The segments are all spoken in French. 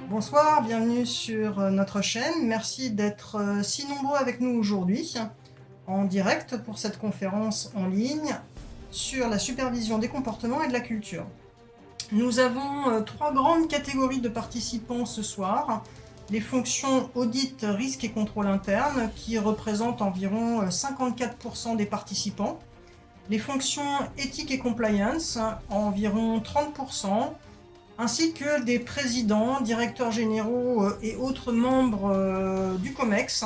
Bonsoir, bienvenue sur notre chaîne. Merci d'être si nombreux avec nous aujourd'hui en direct pour cette conférence en ligne sur la supervision des comportements et de la culture. Nous avons trois grandes catégories de participants ce soir. Les fonctions audit, risque et contrôle interne qui représentent environ 54% des participants. Les fonctions éthique et compliance, environ 30%. Ainsi que des présidents, directeurs généraux et autres membres du COMEX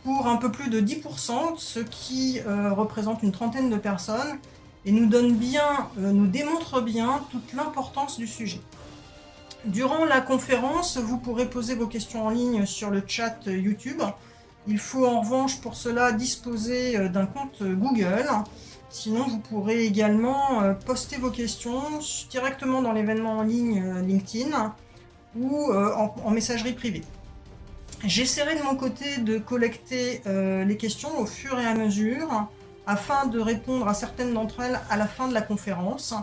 pour un peu plus de 10%, ce qui représente une trentaine de personnes et nous démontre bien toute l'importance du sujet. Durant la conférence, vous pourrez poser vos questions en ligne sur le chat YouTube. Il faut en revanche pour cela disposer d'un compte Google. Sinon, vous pourrez également poster vos questions directement dans l'événement en ligne LinkedIn ou en messagerie privée. J'essaierai de mon côté de collecter les questions au fur et à mesure afin de répondre à certaines d'entre elles à la fin de la conférence.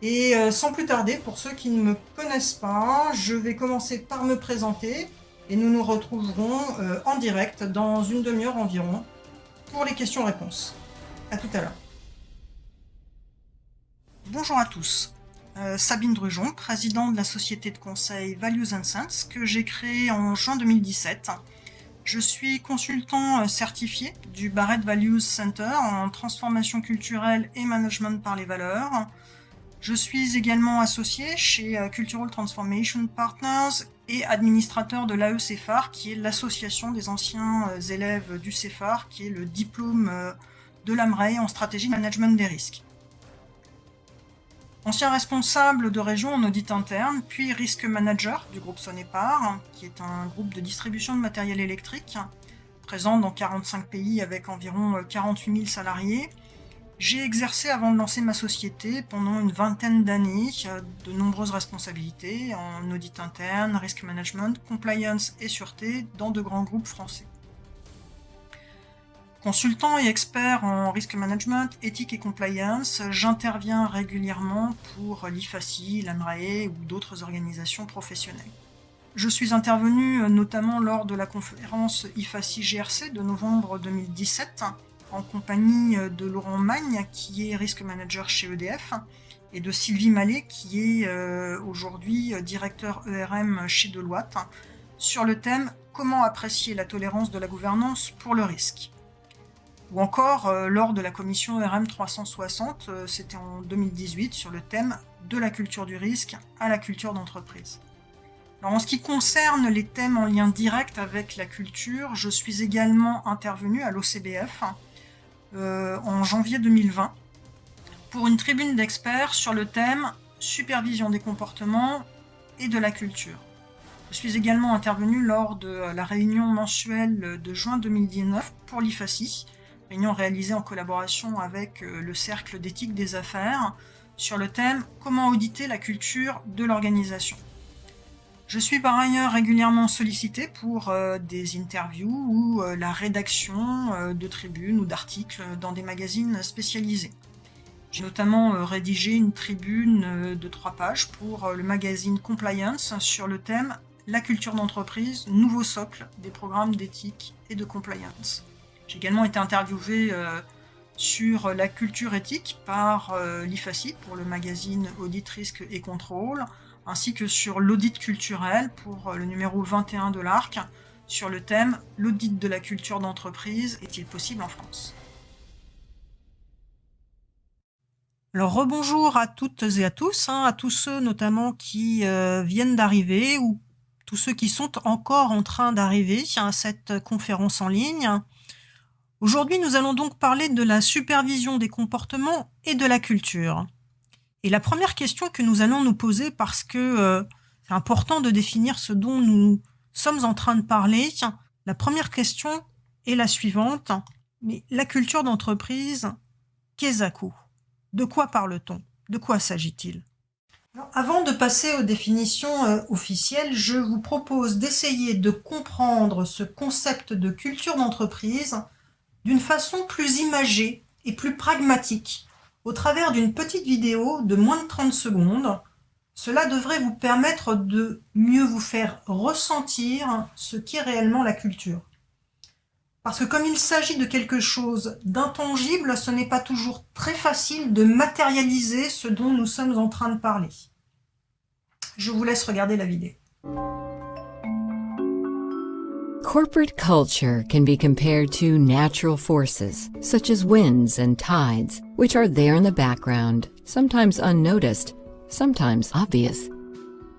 Et sans plus tarder, pour ceux qui ne me connaissent pas, je vais commencer par me présenter et nous nous retrouverons en direct dans une demi-heure environ pour les questions-réponses. À tout à l'heure. Bonjour à tous. Sabine Drujon, présidente de la société de conseil Values and Sense que j'ai créée en juin 2017. Je suis consultant certifié du Barrett Values Center en transformation culturelle et management par les valeurs. Je suis également associé chez Cultural Transformation Partners et administrateur de l'AE-CEFAR, qui est l'association des anciens élèves du CEFAR, qui est le diplôme de l'AMREI en stratégie de management des risques. Ancien responsable de région en audit interne, puis risk manager du groupe Sonepar, qui est un groupe de distribution de matériel électrique, présent dans 45 pays avec environ 48 000 salariés. J'ai exercé avant de lancer ma société pendant une vingtaine d'années de nombreuses responsabilités en audit interne, risk management, compliance et sûreté dans de grands groupes français. Consultant et expert en risk management, éthique et compliance, j'interviens régulièrement pour l'IFACI, l'AMRAE ou d'autres organisations professionnelles. Je suis intervenu notamment lors de la conférence IFACI GRC de novembre 2017 en compagnie de Laurent Magne qui est risk manager chez EDF et de Sylvie Mallet qui est aujourd'hui directeur ERM chez Deloitte sur le thème « Comment apprécier la tolérance de la gouvernance pour le risque ?» Ou encore lors de la commission ERM 360, c'était en 2018, sur le thème « De la culture du risque à la culture d'entreprise ». Alors, en ce qui concerne les thèmes en lien direct avec la culture, je suis également intervenu à l'OCBF en janvier 2020 pour une tribune d'experts sur le thème « Supervision des comportements et de la culture ». Je suis également intervenu lors de la réunion mensuelle de juin 2019 pour l'IFACI, réunion réalisée en collaboration avec le Cercle d'éthique des affaires, sur le thème « Comment auditer la culture de l'organisation ». Je suis par ailleurs régulièrement sollicité pour des interviews ou la rédaction de tribunes ou d'articles dans des magazines spécialisés. J'ai notamment rédigé une tribune de 3 pages pour le magazine Compliance sur le thème « La culture d'entreprise, nouveau socle des programmes d'éthique et de compliance ». J'ai également été interviewé sur la culture éthique par l'IFACI pour le magazine Audit, Risque et Contrôle, ainsi que sur l'audit culturel pour le numéro 21 de l'ARC, sur le thème « L'audit de la culture d'entreprise est-il possible en France ?» Alors rebonjour à toutes et à tous, à tous ceux notamment qui viennent d'arriver ou tous ceux qui sont encore en train d'arriver à cette conférence en ligne. Aujourd'hui, nous allons donc parler de la supervision des comportements et de la culture. Et la première question que nous allons nous poser, parce que c'est important de définir ce dont nous sommes en train de parler, la première question est la suivante. Mais la culture d'entreprise, qu'est-ce à coup ? De quoi parle-t-on ? De quoi s'agit-il ? Avant de passer aux définitions officielles, je vous propose d'essayer de comprendre ce concept de culture d'entreprise d'une façon plus imagée et plus pragmatique, au travers d'une petite vidéo de moins de 30 secondes Cela devrait vous permettre de mieux vous faire ressentir ce qu'est réellement la culture. Parce que comme il s'agit de quelque chose d'intangible, ce n'est pas toujours très facile de matérialiser ce dont nous sommes en train de parler. Je vous laisse regarder la vidéo. Corporate culture can be compared to natural forces, such as winds and tides, which are there in the background, sometimes unnoticed, sometimes obvious.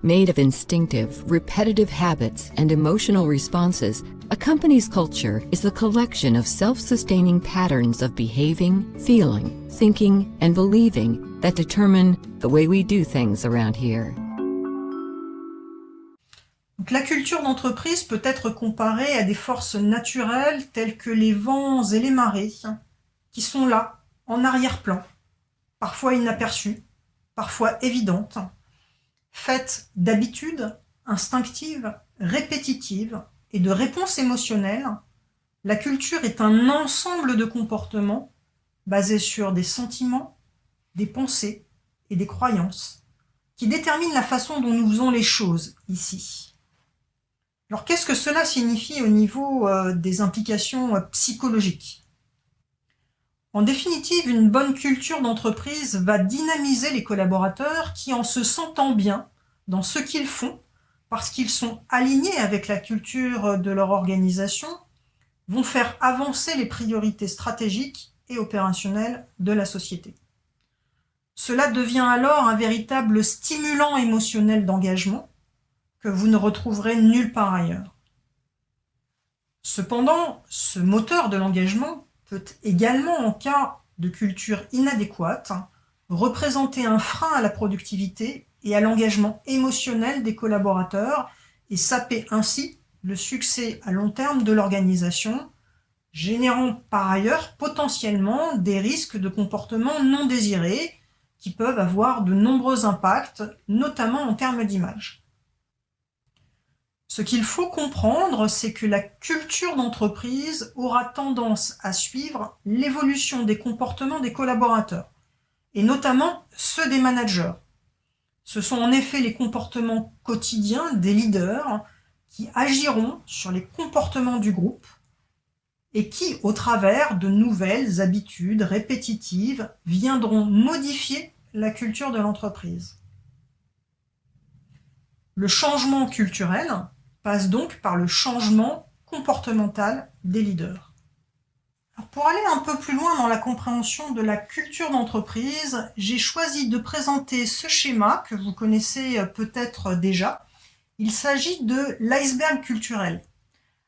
Made of instinctive, repetitive habits and emotional responses, a company's culture is the collection of self-sustaining patterns of behaving, feeling, thinking, and believing that determine the way we do things around here. Donc, la culture d'entreprise peut être comparée à des forces naturelles telles que les vents et les marées, qui sont là, en arrière-plan, parfois inaperçues, parfois évidentes, faites d'habitudes instinctives, répétitives et de réponses émotionnelles. La culture est un ensemble de comportements basés sur des sentiments, des pensées et des croyances qui déterminent la façon dont nous faisons les choses ici. Alors qu'est-ce que cela signifie au niveau des implications psychologiques ? En définitive, une bonne culture d'entreprise va dynamiser les collaborateurs qui, en se sentant bien dans ce qu'ils font, parce qu'ils sont alignés avec la culture de leur organisation, vont faire avancer les priorités stratégiques et opérationnelles de la société. Cela devient alors un véritable stimulant émotionnel d'engagement que vous ne retrouverez nulle part ailleurs. Cependant, ce moteur de l'engagement peut également, en cas de culture inadéquate, représenter un frein à la productivité et à l'engagement émotionnel des collaborateurs et saper ainsi le succès à long terme de l'organisation, générant par ailleurs potentiellement des risques de comportements non désirés qui peuvent avoir de nombreux impacts, notamment en termes d'image. Ce qu'il faut comprendre, c'est que la culture d'entreprise aura tendance à suivre l'évolution des comportements des collaborateurs, et notamment ceux des managers. Ce sont en effet les comportements quotidiens des leaders qui agiront sur les comportements du groupe et qui, au travers de nouvelles habitudes répétitives, viendront modifier la culture de l'entreprise. Le changement culturel passe donc par le changement comportemental des leaders. Alors pour aller un peu plus loin dans la compréhension de la culture d'entreprise, j'ai choisi de présenter ce schéma que vous connaissez peut-être déjà. Il s'agit de l'iceberg culturel,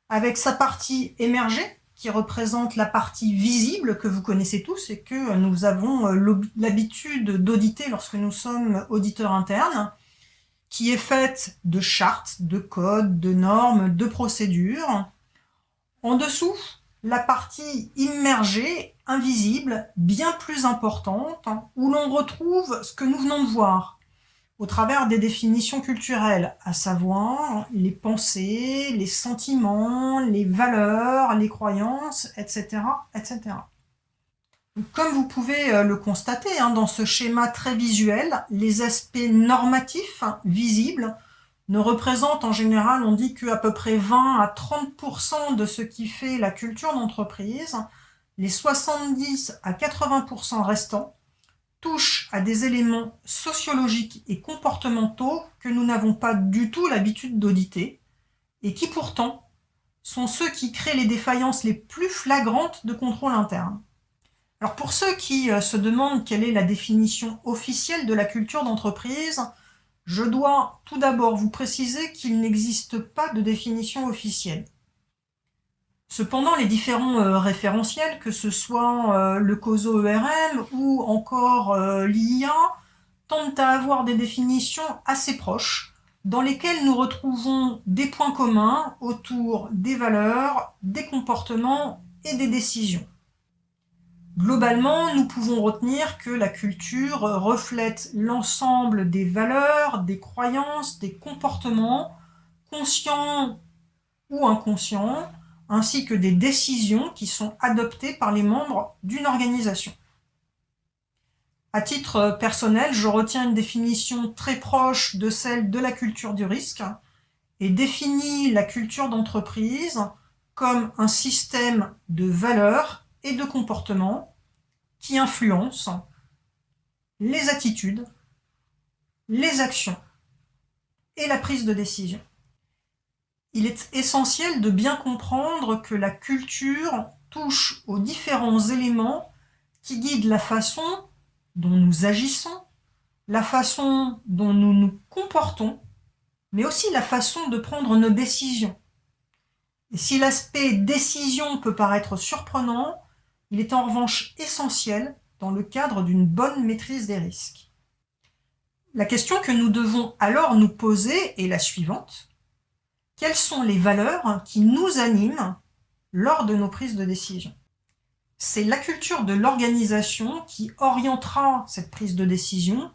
avec sa partie émergée, qui représente la partie visible que vous connaissez tous et que nous avons l'habitude d'auditer lorsque nous sommes auditeurs internes, qui est faite de chartes, de codes, de normes, de procédures. En dessous, la partie immergée, invisible, bien plus importante, où l'on retrouve ce que nous venons de voir, au travers des définitions culturelles, à savoir les pensées, les sentiments, les valeurs, les croyances, etc., etc. Comme vous pouvez le constater dans ce schéma très visuel, les aspects normatifs visibles ne représentent en général, on dit qu'à peu près 20 à 30% de ce qui fait la culture d'entreprise. Les 70 à 80% restants touchent à des éléments sociologiques et comportementaux que nous n'avons pas du tout l'habitude d'auditer et qui pourtant sont ceux qui créent les défaillances les plus flagrantes de contrôle interne. Alors pour ceux qui se demandent quelle est la définition officielle de la culture d'entreprise, je dois tout d'abord vous préciser qu'il n'existe pas de définition officielle. Cependant, les différents référentiels, que ce soit le COSO ERM ou encore l'IIA, tendent à avoir des définitions assez proches, dans lesquelles nous retrouvons des points communs autour des valeurs, des comportements et des décisions. Globalement, nous pouvons retenir que la culture reflète l'ensemble des valeurs, des croyances, des comportements, conscients ou inconscients, ainsi que des décisions qui sont adoptées par les membres d'une organisation. À titre personnel, je retiens une définition très proche de celle de la culture du risque et définis la culture d'entreprise comme un système de valeurs et de comportements qui influencent les attitudes, les actions et la prise de décision. Il est essentiel de bien comprendre que la culture touche aux différents éléments qui guident la façon dont nous agissons, la façon dont nous nous comportons, mais aussi la façon de prendre nos décisions. Et si l'aspect décision peut paraître surprenant, il est en revanche essentiel dans le cadre d'une bonne maîtrise des risques. La question que nous devons alors nous poser est la suivante. Quelles sont les valeurs qui nous animent lors de nos prises de décision ? C'est la culture de l'organisation qui orientera cette prise de décision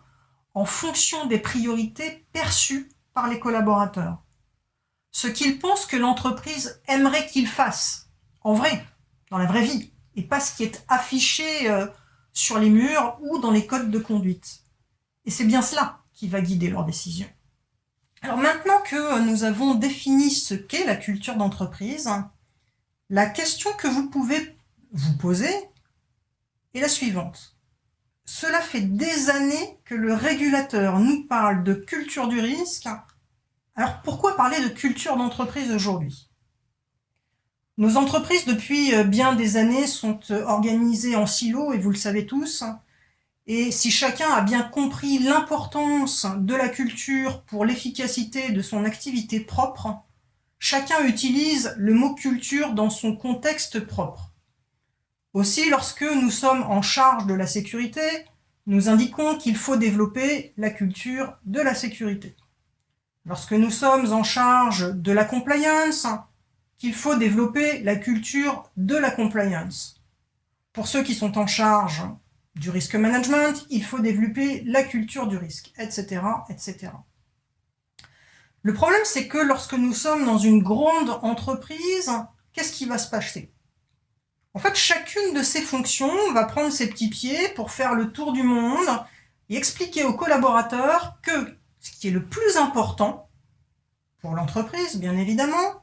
en fonction des priorités perçues par les collaborateurs. Ce qu'ils pensent que l'entreprise aimerait qu'ils fassent, en vrai, dans la vraie vie, et pas ce qui est affiché sur les murs ou dans les codes de conduite. Et c'est bien cela qui va guider leurs décisions. Alors maintenant que nous avons défini ce qu'est la culture d'entreprise, la question que vous pouvez vous poser est la suivante. Cela fait des années que le régulateur nous parle de culture du risque. Alors pourquoi parler de culture d'entreprise aujourd'hui ? Nos entreprises, depuis bien des années, sont organisées en silos, et vous le savez tous. Et si chacun a bien compris l'importance de la culture pour l'efficacité de son activité propre, chacun utilise le mot culture dans son contexte propre. Aussi, lorsque nous sommes en charge de la sécurité, nous indiquons qu'il faut développer la culture de la sécurité. Lorsque nous sommes en charge de la compliance, qu'il faut développer la culture de la compliance. Pour ceux qui sont en charge du risk management, il faut développer la culture du risque, etc., etc. Le problème, c'est que lorsque nous sommes dans une grande entreprise, qu'est-ce qui va se passer ? En fait, chacune de ces fonctions va prendre ses petits pieds pour faire le tour du monde et expliquer aux collaborateurs que ce qui est le plus important pour l'entreprise, bien évidemment,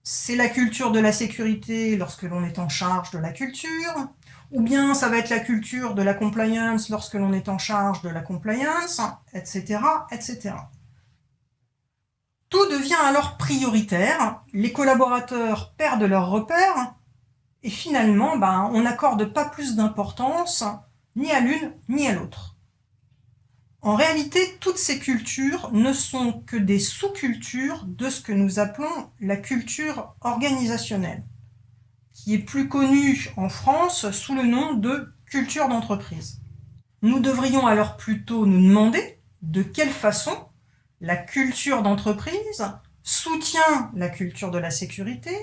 c'est la culture de la sécurité lorsque l'on est en charge de la culture, ou bien ça va être la culture de la compliance lorsque l'on est en charge de la compliance, etc., etc. Tout devient alors prioritaire, les collaborateurs perdent leurs repères, et finalement, on n'accorde pas plus d'importance ni à l'une ni à l'autre. En réalité, toutes ces cultures ne sont que des sous-cultures de ce que nous appelons la culture organisationnelle, qui est plus connue en France sous le nom de culture d'entreprise. Nous devrions alors plutôt nous demander de quelle façon la culture d'entreprise soutient la culture de la sécurité,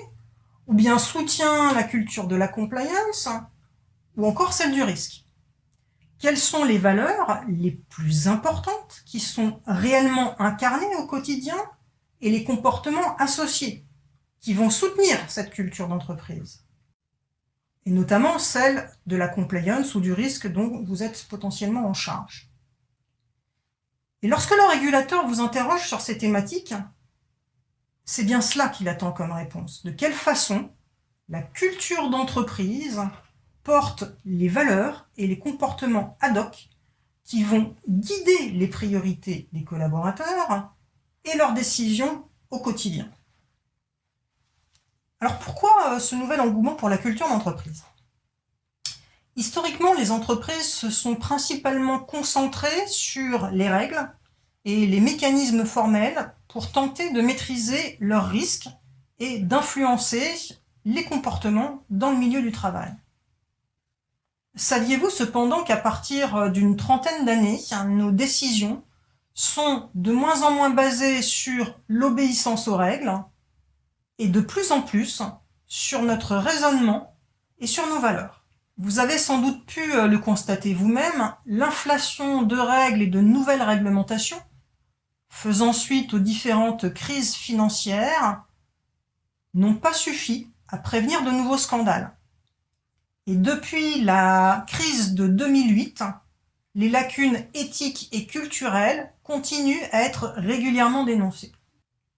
ou bien soutient la culture de la compliance, ou encore celle du risque. Quelles sont les valeurs les plus importantes qui sont réellement incarnées au quotidien et les comportements associés qui vont soutenir cette culture d'entreprise, et notamment celle de la compliance ou du risque dont vous êtes potentiellement en charge. Et lorsque le régulateur vous interroge sur ces thématiques, c'est bien cela qu'il attend comme réponse. De quelle façon la culture d'entreprise porte les valeurs et les comportements ad hoc qui vont guider les priorités des collaborateurs et leurs décisions au quotidien. Alors pourquoi ce nouvel engouement pour la culture d'entreprise ? Historiquement, les entreprises se sont principalement concentrées sur les règles et les mécanismes formels pour tenter de maîtriser leurs risques et d'influencer les comportements dans le milieu du travail. Saviez-vous cependant qu'à partir d'une trentaine d'années, nos décisions sont de moins en moins basées sur l'obéissance aux règles et de plus en plus sur notre raisonnement et sur nos valeurs. Vous avez sans doute pu le constater vous-même, l'inflation de règles et de nouvelles réglementations, faisant suite aux différentes crises financières, n'ont pas suffi à prévenir de nouveaux scandales. Et depuis la crise de 2008, les lacunes éthiques et culturelles continuent à être régulièrement dénoncées.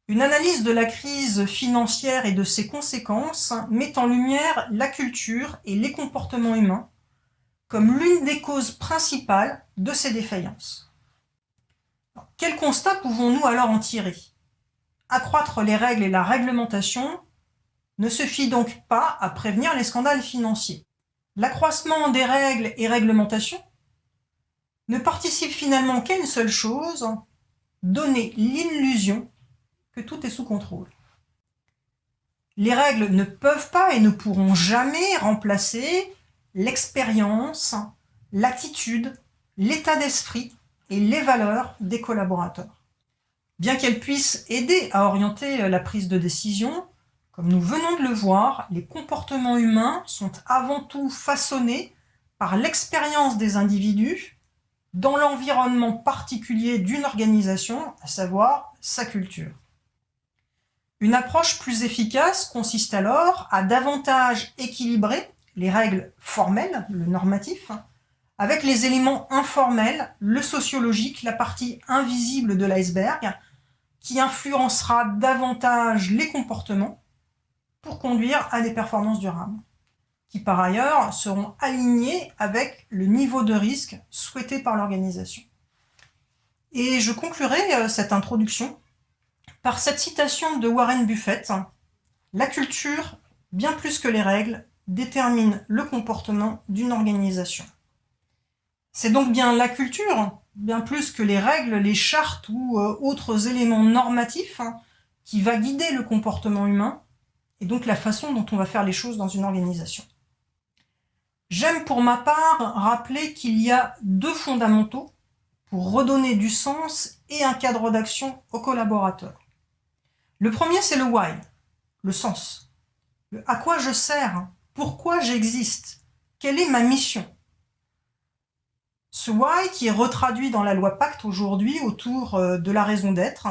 Une analyse de la crise financière et de ses conséquences met en lumière la culture et les comportements humains comme l'une des causes principales de ces défaillances. Quel constat pouvons-nous alors en tirer ? Accroître les règles et la réglementation ne suffit donc pas à prévenir les scandales financiers. L'accroissement des règles et réglementations ne participe finalement qu'à une seule chose, donner l'illusion que tout est sous contrôle. Les règles ne peuvent pas et ne pourront jamais remplacer l'expérience, l'attitude, l'état d'esprit et les valeurs des collaborateurs. Bien qu'elles puissent aider à orienter la prise de décision, comme nous venons de le voir, les comportements humains sont avant tout façonnés par l'expérience des individus dans l'environnement particulier d'une organisation, à savoir sa culture. Une approche plus efficace consiste alors à davantage équilibrer les règles formelles, le normatif, avec les éléments informels, le sociologique, la partie invisible de l'iceberg, qui influencera davantage les comportements pour conduire à des performances durables, qui par ailleurs seront alignés avec le niveau de risque souhaité par l'organisation. Et je conclurai cette introduction par cette citation de Warren Buffett : « La culture, bien plus que les règles, détermine le comportement d'une organisation. » C'est donc bien la culture, bien plus que les règles, les chartes ou autres éléments normatifs, qui va guider le comportement humain et donc la façon dont on va faire les choses dans une organisation. J'aime pour ma part rappeler qu'il y a deux fondamentaux pour redonner du sens et un cadre d'action aux collaborateurs. Le premier, c'est le why, le sens. À quoi je sers ? Pourquoi j'existe ? Quelle est ma mission ? Ce why qui est retraduit dans la loi Pacte aujourd'hui autour de la raison d'être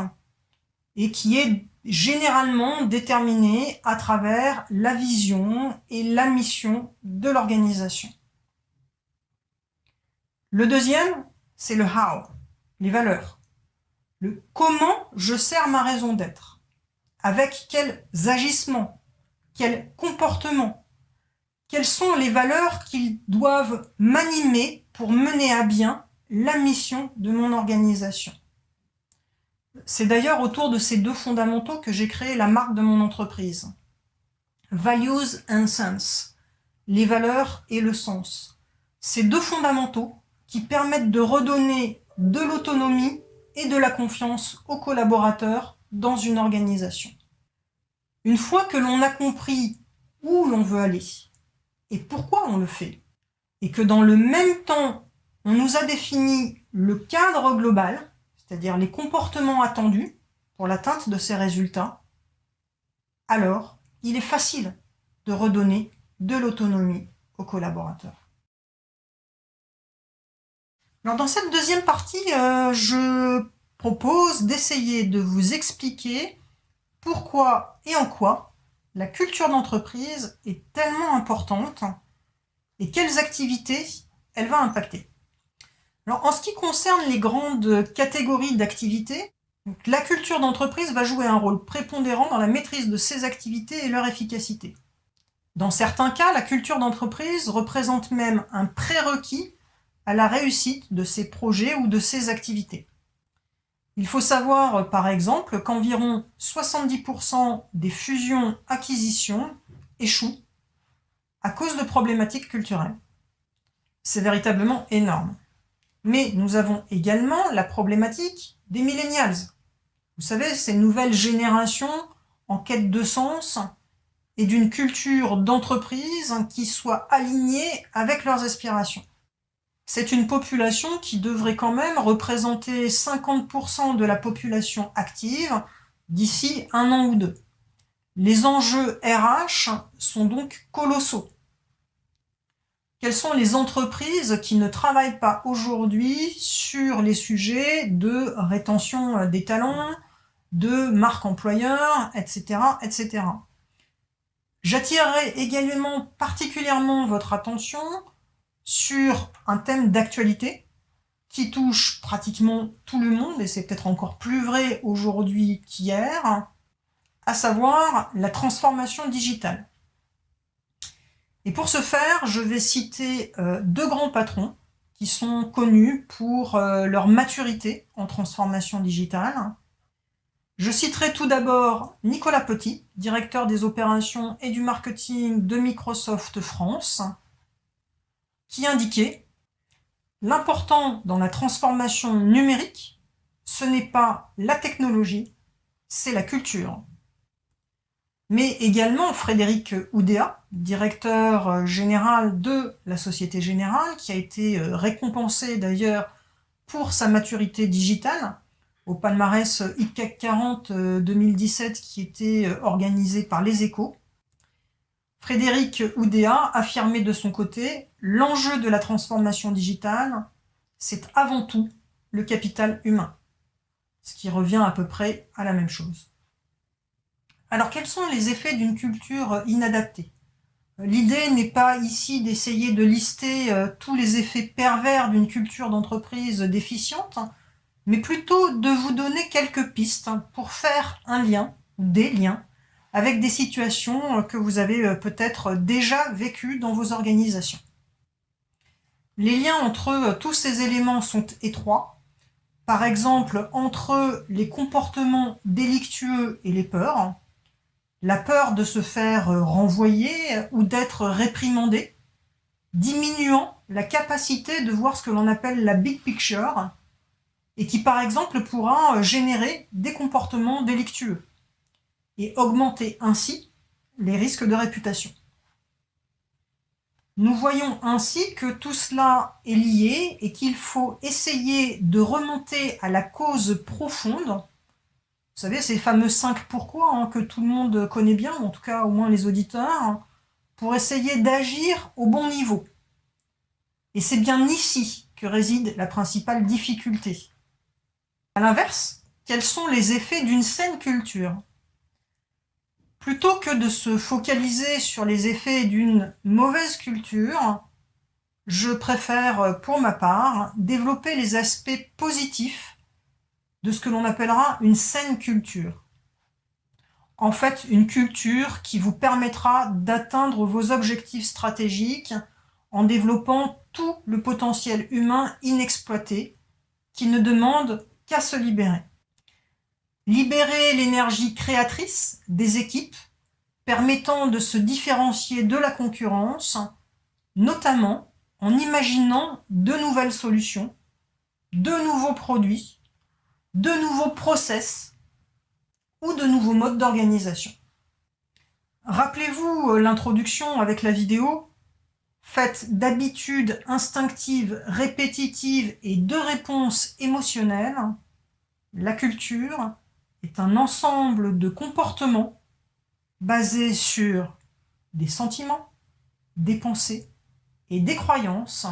et qui est généralement déterminé à travers la vision et la mission de l'organisation. Le deuxième, c'est le how, les valeurs. Le comment je sers ma raison d'être. Avec quels agissements, quels comportements, quelles sont les valeurs qu'ils doivent m'animer pour mener à bien la mission de mon organisation. C'est d'ailleurs autour de ces deux fondamentaux que j'ai créé la marque de mon entreprise. Values and Sense, les valeurs et le sens. Ces deux fondamentaux qui permettent de redonner de l'autonomie et de la confiance aux collaborateurs dans une organisation. Une fois que l'on a compris où l'on veut aller et pourquoi on le fait, et que dans le même temps, on nous a défini le cadre global, c'est-à-dire les comportements attendus pour l'atteinte de ces résultats, alors il est facile de redonner de l'autonomie aux collaborateurs. Alors dans cette deuxième partie, je propose d'essayer de vous expliquer pourquoi et en quoi la culture d'entreprise est tellement importante et quelles activités elle va impacter. Alors, en ce qui concerne les grandes catégories d'activités, la culture d'entreprise va jouer un rôle prépondérant dans la maîtrise de ces activités et leur efficacité. Dans certains cas, la culture d'entreprise représente même un prérequis à la réussite de ces projets ou de ces activités. Il faut savoir, par exemple, qu'environ 70% des fusions-acquisitions échouent à cause de problématiques culturelles. C'est véritablement énorme. Mais nous avons également la problématique des millennials. Vous savez, ces nouvelles générations en quête de sens et d'une culture d'entreprise qui soit alignée avec leurs aspirations. C'est une population qui devrait quand même représenter 50% de la population active d'ici 1 an ou 2. Les enjeux RH sont donc colossaux. Quelles sont les entreprises qui ne travaillent pas aujourd'hui sur les sujets de rétention des talents, de marque employeur, etc., etc. J'attirerai également particulièrement votre attention sur un thème d'actualité qui touche pratiquement tout le monde, et c'est peut-être encore plus vrai aujourd'hui qu'hier, à savoir la transformation digitale. Et pour ce faire, je vais citer deux grands patrons qui sont connus pour leur maturité en transformation digitale. Je citerai tout d'abord Nicolas Petit, directeur des opérations et du marketing de Microsoft France, qui indiquait: l'important dans la transformation numérique, ce n'est pas la technologie, c'est la culture. Mais également Frédéric Oudéa, directeur général de la Société Générale, qui a été récompensé d'ailleurs pour sa maturité digitale au palmarès ICAC 40 2017 qui était organisé par Les Échos. Frédéric Oudéa affirmait de son côté: l'enjeu de la transformation digitale, c'est avant tout le capital humain, ce qui revient à peu près à la même chose. Alors, quels sont les effets d'une culture inadaptée ? L'idée n'est pas ici d'essayer de lister tous les effets pervers d'une culture d'entreprise déficiente, mais plutôt de vous donner quelques pistes pour faire un lien, ou des liens, avec des situations que vous avez peut-être déjà vécues dans vos organisations. Les liens entre tous ces éléments sont étroits. Par exemple, entre les comportements délictueux et les peurs, la peur de se faire renvoyer ou d'être réprimandé, diminuant la capacité de voir ce que l'on appelle la big picture, et qui par exemple pourra générer des comportements délictueux et augmenter ainsi les risques de réputation. Nous voyons ainsi que tout cela est lié et qu'il faut essayer de remonter à la cause profonde. Vous savez, ces fameux 5 pourquoi que tout le monde connaît bien, en tout cas au moins les auditeurs, pour essayer d'agir au bon niveau. Et c'est bien ici que réside la principale difficulté. À l'inverse, quels sont les effets d'une saine culture ? Plutôt que de se focaliser sur les effets d'une mauvaise culture, je préfère, pour ma part, développer les aspects positifs de ce que l'on appellera une saine culture. En fait, une culture qui vous permettra d'atteindre vos objectifs stratégiques en développant tout le potentiel humain inexploité qui ne demande qu'à se libérer. Libérer l'énergie créatrice des équipes permettant de se différencier de la concurrence, notamment en imaginant de nouvelles solutions, de nouveaux produits, de nouveaux process ou de nouveaux modes d'organisation. Rappelez-vous l'introduction avec la vidéo, faite d'habitudes instinctives, répétitives et de réponses émotionnelles. La culture est un ensemble de comportements basés sur des sentiments, des pensées et des croyances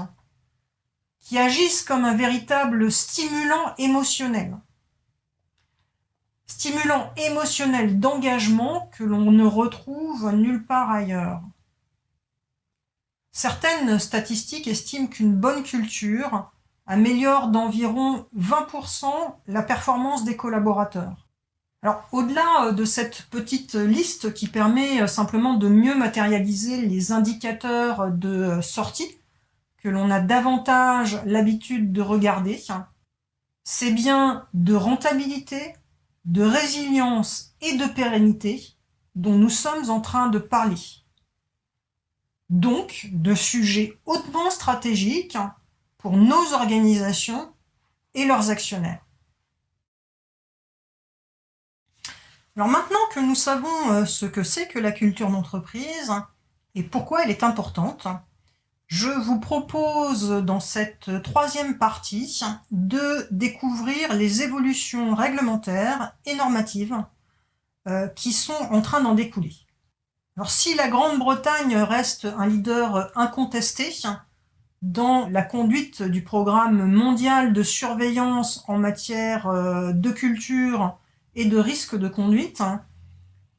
qui agissent comme un véritable stimulant émotionnel. Stimulant émotionnel d'engagement que l'on ne retrouve nulle part ailleurs. Certaines statistiques estiment qu'une bonne culture améliore d'environ 20% la performance des collaborateurs. Alors, au-delà de cette petite liste qui permet simplement de mieux matérialiser les indicateurs de sortie que l'on a davantage l'habitude de regarder, c'est bien de rentabilité, de résilience et de pérennité dont nous sommes en train de parler. Donc, de sujets hautement stratégiques pour nos organisations et leurs actionnaires. Alors maintenant que nous savons ce que c'est que la culture d'entreprise et pourquoi elle est importante, je vous propose dans cette troisième partie de découvrir les évolutions réglementaires et normatives qui sont en train d'en découler. Alors si la Grande-Bretagne reste un leader incontesté dans la conduite du programme mondial de surveillance en matière de culture et de risque de conduite,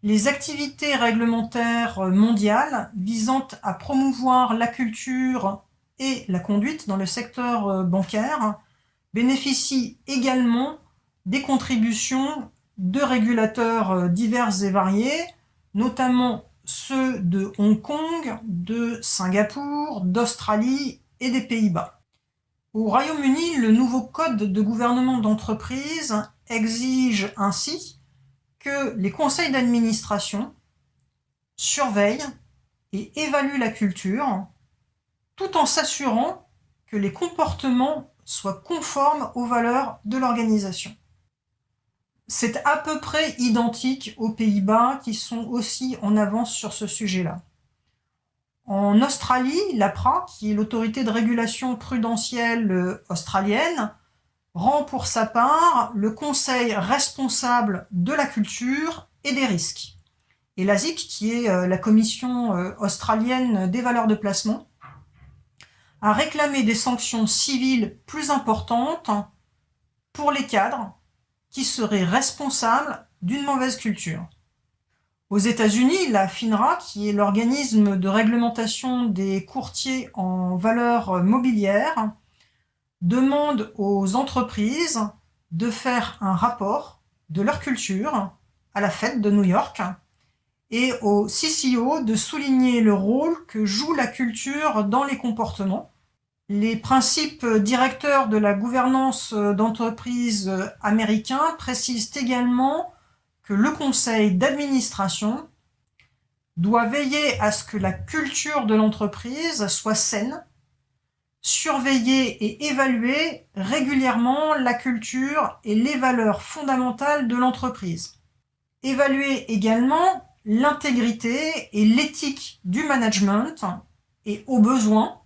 les activités réglementaires mondiales visant à promouvoir la culture et la conduite dans le secteur bancaire bénéficie également des contributions de régulateurs divers et variés, notamment ceux de Hong Kong, de Singapour, d'Australie et des Pays-Bas. Au Royaume-Uni, le nouveau code de gouvernement d'entreprise exige ainsi que les conseils d'administration surveillent et évaluent la culture, tout en s'assurant que les comportements soient conformes aux valeurs de l'organisation. C'est à peu près identique aux Pays-Bas qui sont aussi en avance sur ce sujet-là. En Australie, l'APRA, qui est l'autorité de régulation prudentielle australienne, rend pour sa part le conseil responsable de la culture et des risques. Et l'ASIC, qui est la commission australienne des valeurs de placement, a réclamé des sanctions civiles plus importantes pour les cadres qui seraient responsables d'une mauvaise culture. Aux États-Unis, la FINRA, qui est l'organisme de réglementation des courtiers en valeurs mobilières, demande aux entreprises de faire un rapport de leur culture à la Fed de New York et au CCO de souligner le rôle que joue la culture dans les comportements. Les principes directeurs de la gouvernance d'entreprise américain précisent également que le conseil d'administration doit veiller à ce que la culture de l'entreprise soit saine, surveiller et évaluer régulièrement la culture et les valeurs fondamentales de l'entreprise. Évaluer également l'intégrité et l'éthique du management et, au besoin,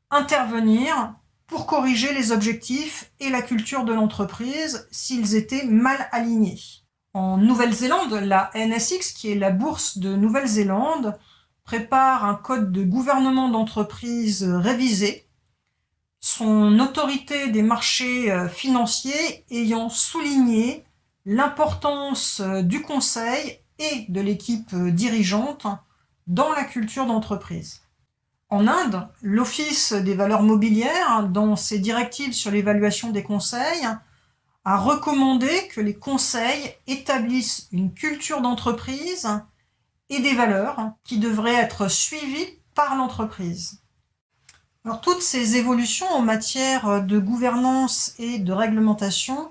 intervenir pour corriger les objectifs et la culture de l'entreprise s'ils étaient mal alignés. En Nouvelle-Zélande, la NSX, qui est la bourse de Nouvelle-Zélande, prépare un code de gouvernement d'entreprise révisé, son autorité des marchés financiers ayant souligné l'importance du conseil et de l'équipe dirigeante dans la culture d'entreprise. En Inde, l'Office des valeurs mobilières, dans ses directives sur l'évaluation des conseils, a recommandé que les conseils établissent une culture d'entreprise et des valeurs qui devraient être suivies par l'entreprise. Alors, toutes ces évolutions en matière de gouvernance et de réglementation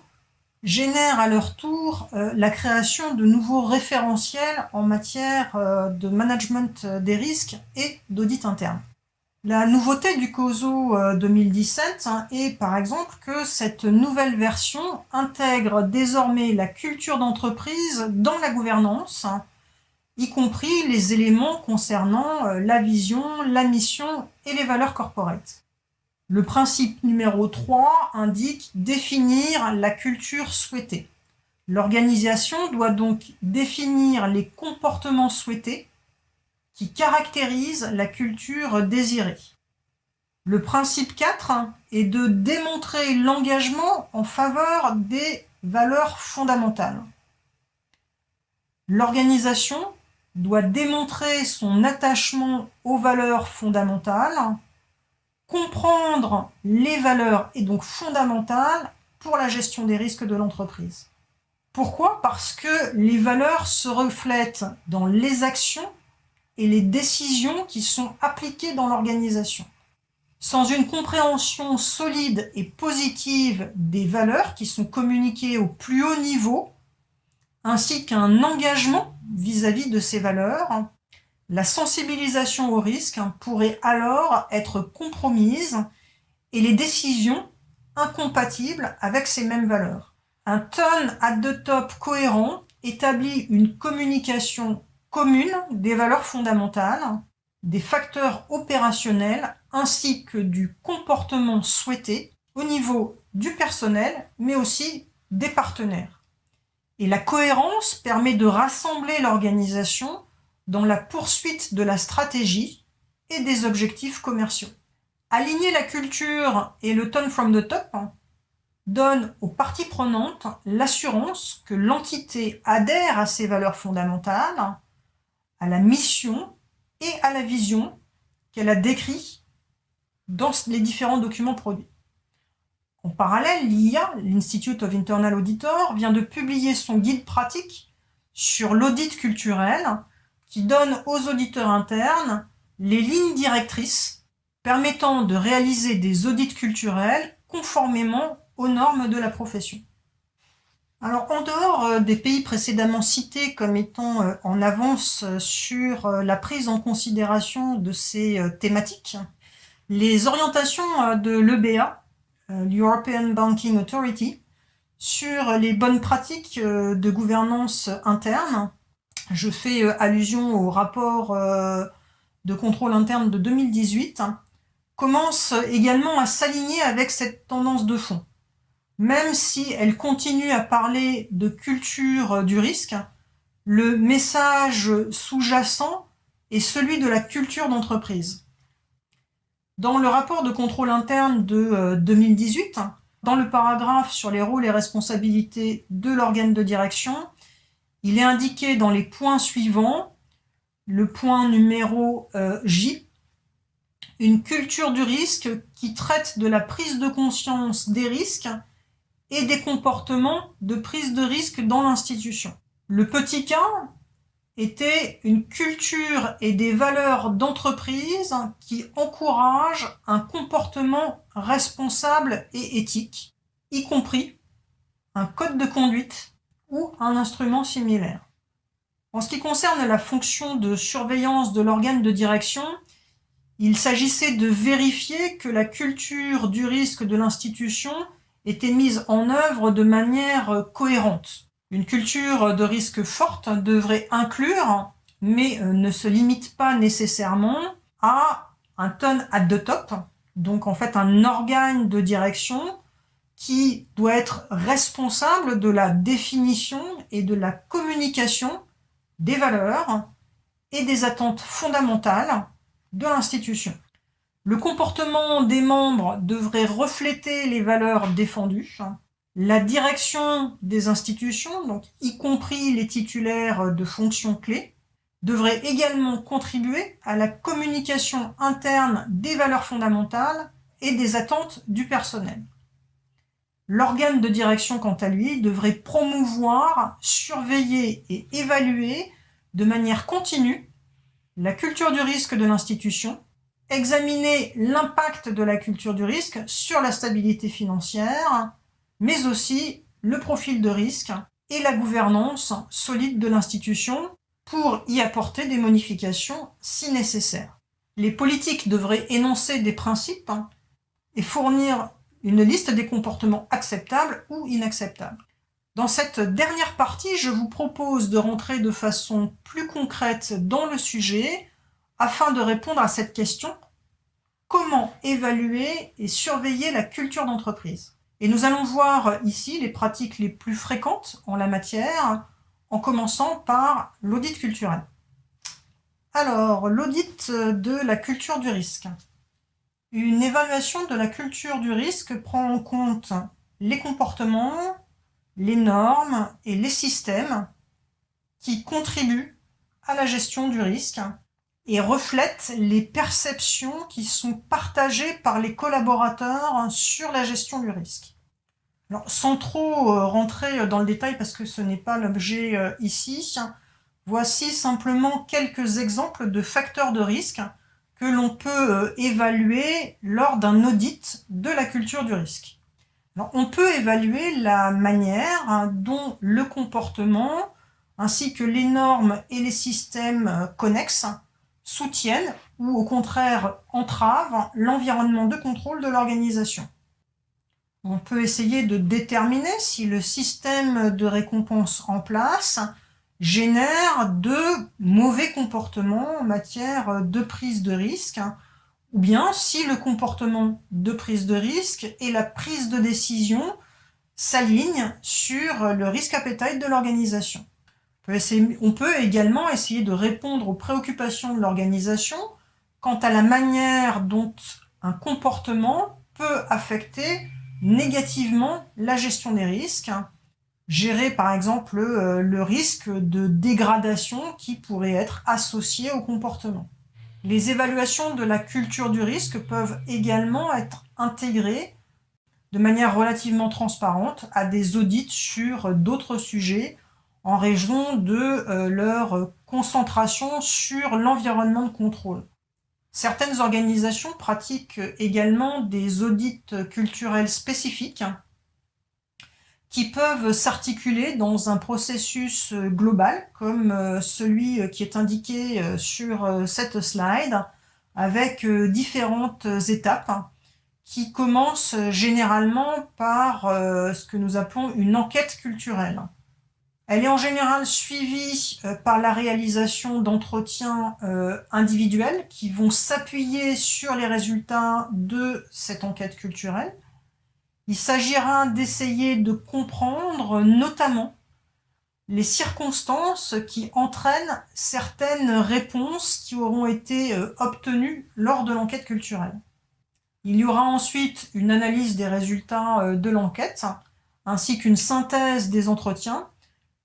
génèrent à leur tour la création de nouveaux référentiels en matière de management des risques et d'audit interne. La nouveauté du COSO 2017 est par exemple que cette nouvelle version intègre désormais la culture d'entreprise dans la gouvernance, y compris les éléments concernant la vision, la mission et les valeurs corporate. Le principe numéro 3 indique définir la culture souhaitée. L'organisation doit donc définir les comportements souhaités qui caractérisent la culture désirée. Le principe 4 est de démontrer l'engagement en faveur des valeurs fondamentales. L'organisation doit démontrer son attachement aux valeurs fondamentales, comprendre les valeurs et donc fondamentales pour la gestion des risques de l'entreprise. Pourquoi ? Parce que les valeurs se reflètent dans les actions et les décisions qui sont appliquées dans l'organisation. Sans une compréhension solide et positive des valeurs qui sont communiquées au plus haut niveau, ainsi qu'un engagement vis-à-vis de ces valeurs, la sensibilisation au risque pourrait alors être compromise et les décisions incompatibles avec ces mêmes valeurs. Un turn at the top cohérent établit une communication commune des valeurs fondamentales, des facteurs opérationnels ainsi que du comportement souhaité au niveau du personnel mais aussi des partenaires. Et la cohérence permet de rassembler l'organisation dans la poursuite de la stratégie et des objectifs commerciaux. Aligner la culture et le turn from the top donne aux parties prenantes l'assurance que l'entité adhère à ces valeurs fondamentales, à la mission et à la vision qu'elle a décrite dans les différents documents produits. En parallèle, l'IIA, l'Institute of Internal Auditor, vient de publier son guide pratique sur l'audit culturel qui donne aux auditeurs internes les lignes directrices permettant de réaliser des audits culturels conformément aux normes de la profession. Alors, en dehors des pays précédemment cités comme étant en avance sur la prise en considération de ces thématiques, les orientations de l'EBA, l'European Banking Authority, sur les bonnes pratiques de gouvernance interne, je fais allusion au rapport de contrôle interne de 2018, commence également à s'aligner avec cette tendance de fond. Même si elle continue à parler de culture du risque, le message sous-jacent est celui de la culture d'entreprise. Dans le rapport de contrôle interne de 2018, dans le paragraphe sur les rôles et responsabilités de l'organe de direction, il est indiqué dans les points suivants, le point numéro J, une culture du risque qui traite de la prise de conscience des risques et des comportements de prise de risque dans l'institution. Le petit K était une culture et des valeurs d'entreprise qui encouragent un comportement responsable et éthique, y compris un code de conduite ou un instrument similaire. En ce qui concerne la fonction de surveillance de l'organe de direction, il s'agissait de vérifier que la culture du risque de l'institution était mise en œuvre de manière cohérente. Une culture de risque forte devrait inclure, mais ne se limite pas nécessairement à un turn at the top, donc en fait un organe de direction qui doit être responsable de la définition et de la communication des valeurs et des attentes fondamentales de l'institution. Le comportement des membres devrait refléter les valeurs défendues. La direction des institutions, donc y compris les titulaires de fonctions clés, devrait également contribuer à la communication interne des valeurs fondamentales et des attentes du personnel. L'organe de direction, quant à lui, devrait promouvoir, surveiller et évaluer de manière continue la culture du risque de l'institution, examiner l'impact de la culture du risque sur la stabilité financière, mais aussi le profil de risque et la gouvernance solide de l'institution pour y apporter des modifications si nécessaire. Les politiques devraient énoncer des principes et fournir une liste des comportements acceptables ou inacceptables. Dans cette dernière partie, je vous propose de rentrer de façon plus concrète dans le sujet afin de répondre à cette question: comment évaluer et surveiller la culture d'entreprise? Et nous allons voir ici les pratiques les plus fréquentes en la matière, en commençant par l'audit culturel. Alors, l'audit de la culture du risque. Une évaluation de la culture du risque prend en compte les comportements, les normes et les systèmes qui contribuent à la gestion du risque et reflète les perceptions qui sont partagées par les collaborateurs sur la gestion du risque. Alors, sans trop rentrer dans le détail parce que ce n'est pas l'objet ici, voici simplement quelques exemples de facteurs de risque que l'on peut évaluer lors d'un audit de la culture du risque. Alors, on peut évaluer la manière dont le comportement ainsi que les normes et les systèmes connexes soutiennent ou au contraire entravent l'environnement de contrôle de l'organisation. On peut essayer de déterminer si le système de récompense en place génère de mauvais comportements en matière de prise de risque, ou bien si le comportement de prise de risque et la prise de décision s'alignent sur le risk appetite de l'organisation. On peut également essayer de répondre aux préoccupations de l'organisation quant à la manière dont un comportement peut affecter négativement la gestion des risques, gérer par exemple le risque de dégradation qui pourrait être associé au comportement. Les évaluations de la culture du risque peuvent également être intégrées de manière relativement transparente à des audits sur d'autres sujets en raison de leur concentration sur l'environnement de contrôle. Certaines organisations pratiquent également des audits culturels spécifiques qui peuvent s'articuler dans un processus global, comme celui qui est indiqué sur cette slide, avec différentes étapes qui commencent généralement par ce que nous appelons une enquête culturelle. Elle est en général suivie par la réalisation d'entretiens individuels qui vont s'appuyer sur les résultats de cette enquête culturelle. Il s'agira d'essayer de comprendre notamment les circonstances qui entraînent certaines réponses qui auront été obtenues lors de l'enquête culturelle. Il y aura ensuite une analyse des résultats de l'enquête, ainsi qu'une synthèse des entretiens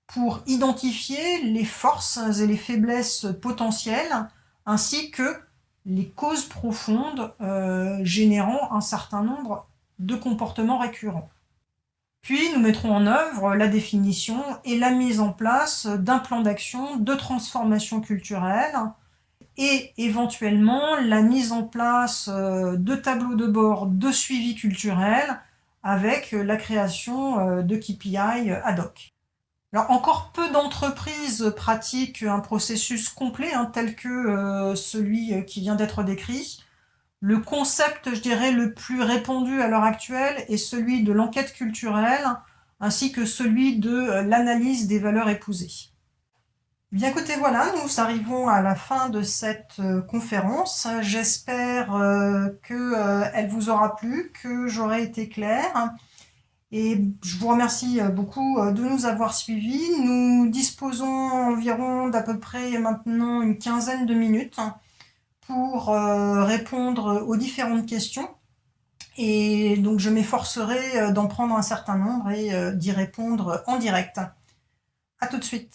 pour identifier les forces et les faiblesses potentielles, ainsi que les causes profondes générant un certain nombre de comportements récurrents. Puis nous mettrons en œuvre la définition et la mise en place d'un plan d'action de transformation culturelle et éventuellement la mise en place de tableaux de bord de suivi culturel avec la création de KPI ad hoc. Alors, encore peu d'entreprises pratiquent un processus complet tel que celui qui vient d'être décrit. Le concept, je dirais, le plus répandu à l'heure actuelle est celui de l'enquête culturelle, ainsi que celui de l'analyse des valeurs épousées. Bien écoutez, voilà, nous arrivons à la fin de cette conférence. J'espère qu'elle vous aura plu, que j'aurai été claire. Et je vous remercie beaucoup de nous avoir suivis. Nous disposons environ d'à peu près maintenant une quinzaine de minutes pour répondre aux différentes questions. Et donc je m'efforcerai d'en prendre un certain nombre et d'y répondre en direct. À tout de suite.